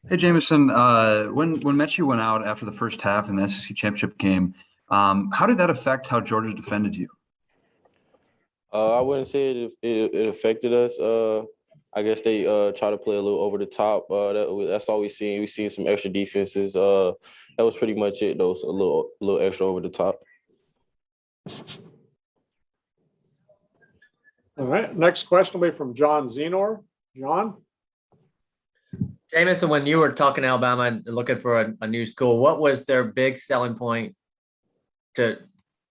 Hey Jameson, when Mechie went out after the first half in the SEC championship game, how did that affect how Georgia defended you? I wouldn't say it affected us. I guess they try to play a little over the top. That's all we seen. We seen some extra defenses. That was pretty much it though. So a little extra over the top. All right. Next question will be from John Zenor. John? Jameson, when you were talking to Alabama and looking for a new school, what was their big selling point to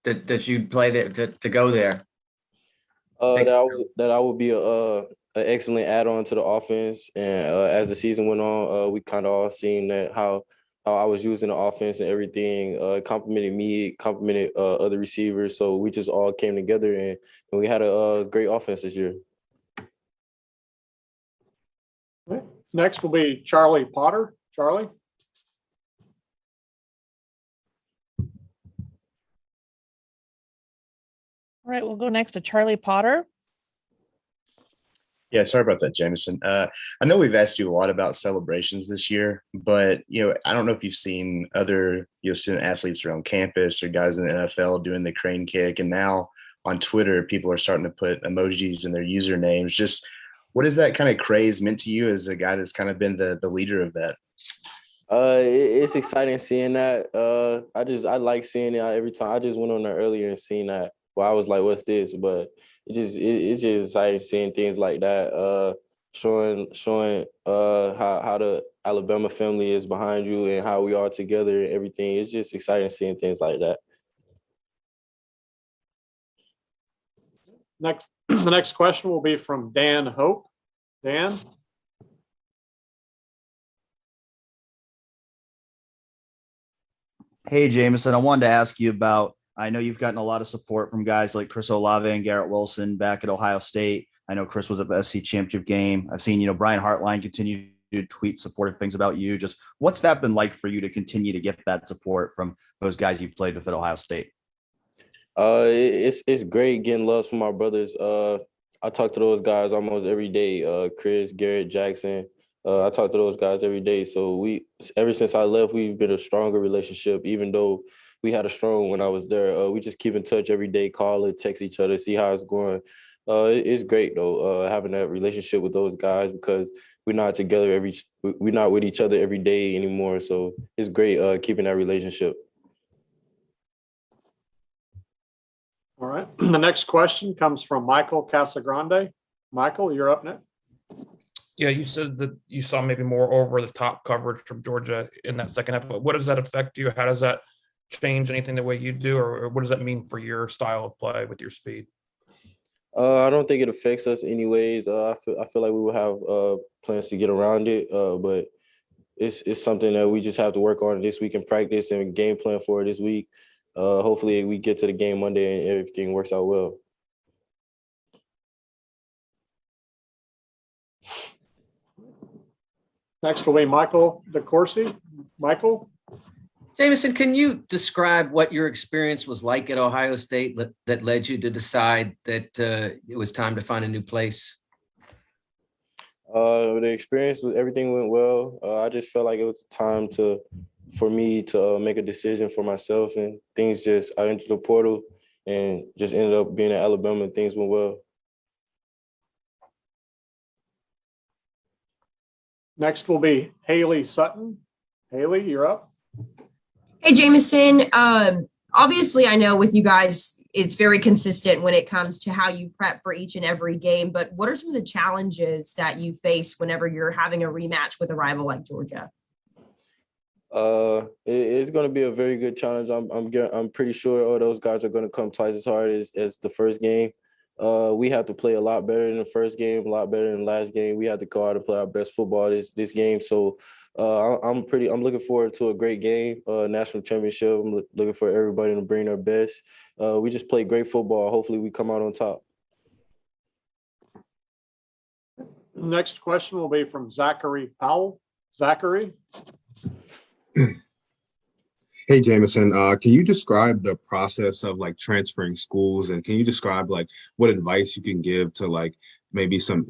that you play there to go there? That I would be an excellent add-on to the offense. And as the season went on, we kind of all seen that how I was using the offense and everything complimented me, complimented other receivers. So we just all came together and we had a great offense this year. Okay. Next will be Charlie Potter. Charlie? All right, we'll go next to Charlie Potter. Yeah, sorry about that, Jameson. I know we've asked you a lot about celebrations this year, but I don't know if you've seen other student athletes around campus or guys in the NFL doing the crane kick, and now on Twitter, people are starting to put emojis in their usernames. Just what has that kind of craze meant to you as a guy that's kind of been the leader of that? It's exciting seeing that. I like seeing it every time. I just went on there earlier and seen that. Well, I was like, "What's this?" But it's just exciting seeing things like that. Showing how the Alabama family is behind you and how we are together and everything. It's just exciting seeing things like that. The next question will be from Dan Hope. Dan? Hey, Jameson, I wanted to ask you about, I know you've gotten a lot of support from guys like Chris Olave and Garrett Wilson back at Ohio State. I know Chris was at the SC championship game. I've seen, Brian Hartline continue to tweet supportive things about you. Just what's that been like for you to continue to get that support from those guys you played with at Ohio State? It's great getting love from my brothers. I talk to those guys almost every day. Chris, Garrett, Jackson. I talk to those guys every day. So ever since I left, we've been a stronger relationship. Even though we had a strong when I was there, we just keep in touch every day, call it, text each other, see how it's going. It's great though, having that relationship with those guys because we're not together we're not with each other every day anymore. So it's great keeping that relationship. All right. The next question comes from Michael Casagrande. Michael, you're up next. Yeah, you said that you saw maybe more over the top coverage from Georgia in that second half. But what does that affect you? How does that change anything the way you do, or what does that mean for your style of play with your speed? I don't think it affects us anyways. I feel like we will have plans to get around it, but it's something that we just have to work on this week in practice and game plan for this week. Hopefully we get to the game Monday and everything works out well. Next will be Michael DeCourcy. Michael? Jameson, can you describe what your experience was like at Ohio State that led you to decide that it was time to find a new place? The experience with everything went well. I just felt like it was time for me to make a decision for myself, and I entered the portal and just ended up being at Alabama and things went well. Next will be Haley Sutton. Haley, you're up. Hey, Jameson. Obviously, I know with you guys, it's very consistent when it comes to how you prep for each and every game. But what are some of the challenges that you face whenever you're having a rematch with a rival like Georgia? It's going to be a very good challenge. I'm pretty sure all those guys are going to come twice as hard as the first game. We have to play a lot better than the first game, a lot better than the last game. We have to go out and play our best football this game. So I'm looking forward to a great game, national championship. I'm looking for everybody to bring their best. We just play great football. Hopefully we come out on top. Next question will be from Zachary Powell. Zachary? Hey, Jameson, can you describe the process of transferring schools, and can you describe what advice you can give to maybe some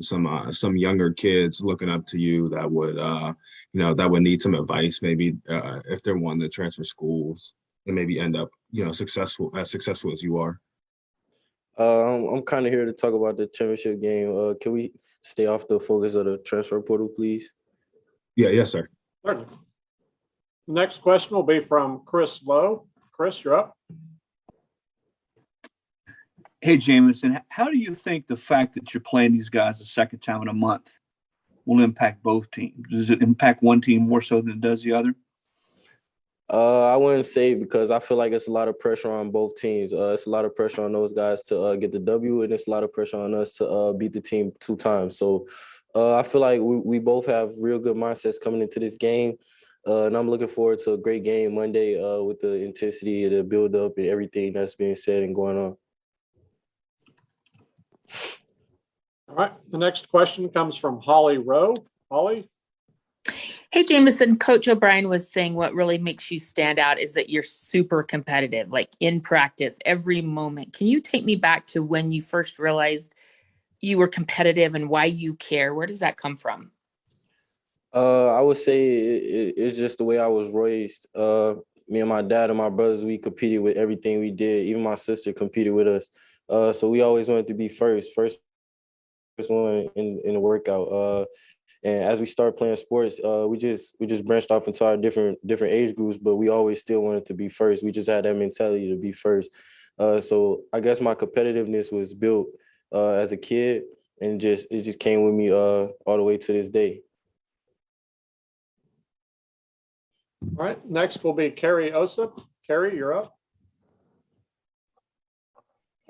younger kids looking up to you that would that would need some advice, maybe if they're wanting to transfer schools and maybe end up successful as you are? I'm kind of here to talk about the championship game. Can we stay off the focus of the transfer portal, please? Yeah, yes, sir. Certainly. The next question will be from Chris Lowe. Chris, you're up. Hey, Jameson, how do you think the fact that you're playing these guys the second time in a month will impact both teams? Does it impact one team more so than it does the other? I wouldn't say, because I feel like it's a lot of pressure on both teams. It's a lot of pressure on those guys to get the W, and it's a lot of pressure on us to beat the team 2 times. So I feel like we both have real good mindsets coming into this game. And I'm looking forward to a great game Monday with the intensity, the build-up, and everything that's being said and going on. All right. The next question comes from Holly Rowe. Holly? Hey, Jameson, Coach O'Brien was saying what really makes you stand out is that you're super competitive, like in practice, every moment. Can you take me back to when you first realized you were competitive and why you care? Where does that come from? I would say it's just the way I was raised. Me and my dad and my brothers, we competed with everything we did. Even my sister competed with us. So we always wanted to be first one in the workout. And as we start playing sports, we just branched off into our different age groups, but we always still wanted to be first. We just had that mentality to be first. So I guess my competitiveness was built as a kid, and it just came with me all the way to this day. All right. Next will be Carrie Osip. Carrie, you're up.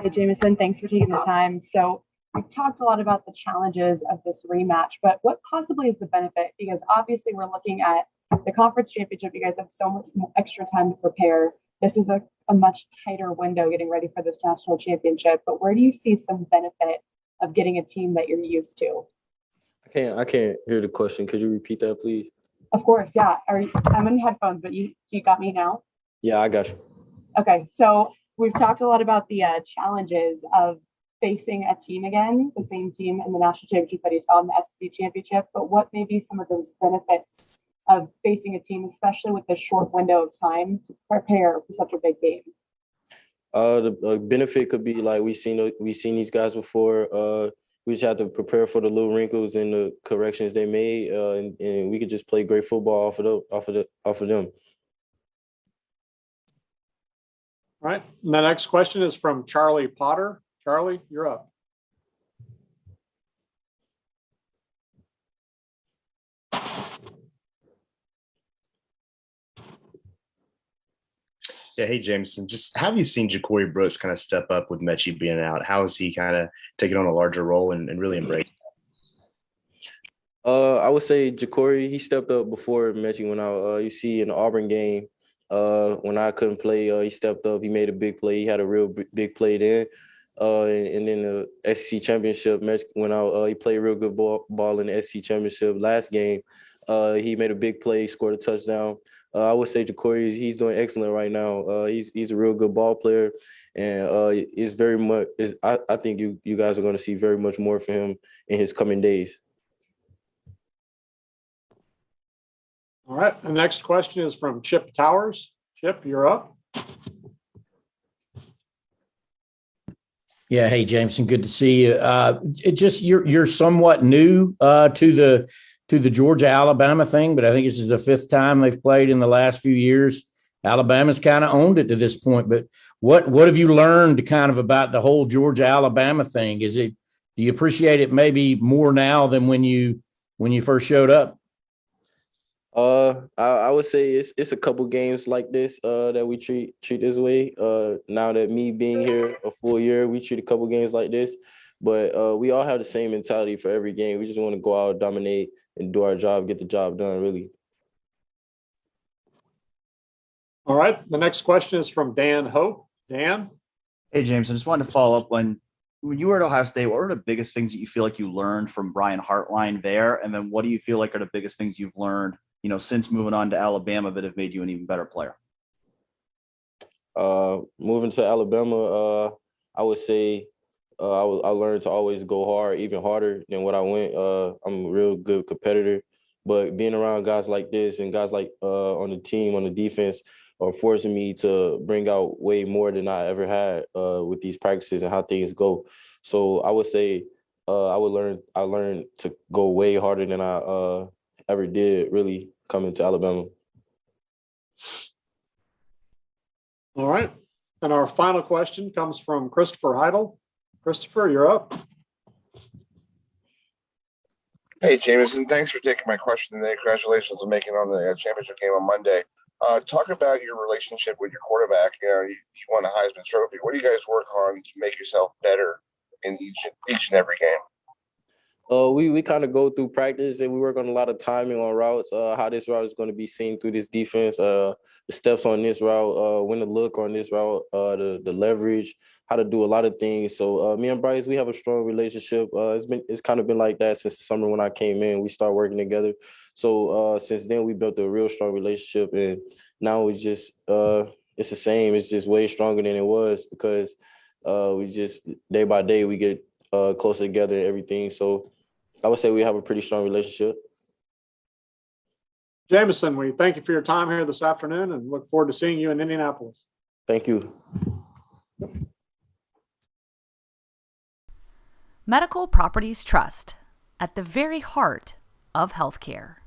Hey, Jameson, thanks for taking the time. So we've talked a lot about the challenges of this rematch, but what possibly is the benefit? Because obviously we're looking at the conference championship. You guys have so much extra time to prepare. This is a much tighter window getting ready for this national championship. But where do you see some benefit of getting a team that you're used to? I can't hear the question. Could you repeat that, please? Of course, yeah. I'm in headphones, but you got me now? Yeah, I got you. Okay, so we've talked a lot about the challenges of facing a team again, the same team in the national championship that you saw in the SEC championship, but what may be some of those benefits of facing a team, especially with the short window of time to prepare for such a big game? The benefit could be like we've seen these guys before. We just have to prepare for the little wrinkles and the corrections they made, and we could just play great football off of them. All right. And the next question is from Charlie Potter. Charlie, you're up. Yeah, hey, Jameson, just how have you seen Jaqori Brooks kind of step up with Mechie being out? How has he kind of taken on a larger role and really embraced that? I would say Jaqori, he stepped up before Mechie went out. You see in the Auburn game, when I couldn't play, he stepped up. He made a big play. He had a real big play then. And then the SEC championship, Mechie went out. He played real good ball in the SEC championship. Last game, he made a big play, scored a touchdown. I would say Jaqori, he's doing excellent right now. He's a real good ball player, and it's very much. I think you guys are going to see very much more from him in his coming days. All right. The next question is from Chip Towers. Chip, you're up. Yeah. Hey, Jameson, good to see you. You're somewhat new to the Georgia-Alabama thing, but I think this is the 5th time they've played in the last few years. Alabama's kind of owned it to this point, but what have you learned kind of about the whole Georgia-Alabama thing? Do you appreciate it maybe more now than when you first showed up? I would say it's a couple games like this that we treat this way. Now that me being here a full year, we treat a couple games like this, but we all have the same mentality for every game. We just want to go out, dominate, and do our job, get the job done, really. All right. The next question is from Dan Hope. Dan? Hey, James, I just wanted to follow up when you were at Ohio State, what were the biggest things that you feel like you learned from Brian Hartline there? And then what do you feel like are the biggest things you've learned, since moving on to Alabama that have made you an even better player? Moving to Alabama, I would say I learned to always go hard, even harder than what I went. I'm a real good competitor, but being around guys like this and guys like on the team, on the defense, are forcing me to bring out way more than I ever had with these practices and how things go. So I would say I learned to go way harder than I ever did really coming to Alabama. All right. And our final question comes from Christopher Heidel. Christopher, you're up. Hey, Jameson, thanks for taking my question today. Congratulations on making it on the championship game on Monday. Talk about your relationship with your quarterback. You won a Heisman Trophy. What do you guys work on to make yourself better in each and every game? We kind of go through practice and we work on a lot of timing on routes, how this route is going to be seen through this defense, the steps on this route, when to look on this route, the leverage, how to do a lot of things. So me and Bryce, we have a strong relationship. It's kind of been like that since the summer when I came in. We started working together. So since then, we built a real strong relationship, and now it's just it's the same. It's just way stronger than it was because we just day by day we get closer together and everything. So I would say we have a pretty strong relationship. Jameson, we thank you for your time here this afternoon and look forward to seeing you in Indianapolis. Thank you. Medical Properties Trust, at the very heart of healthcare.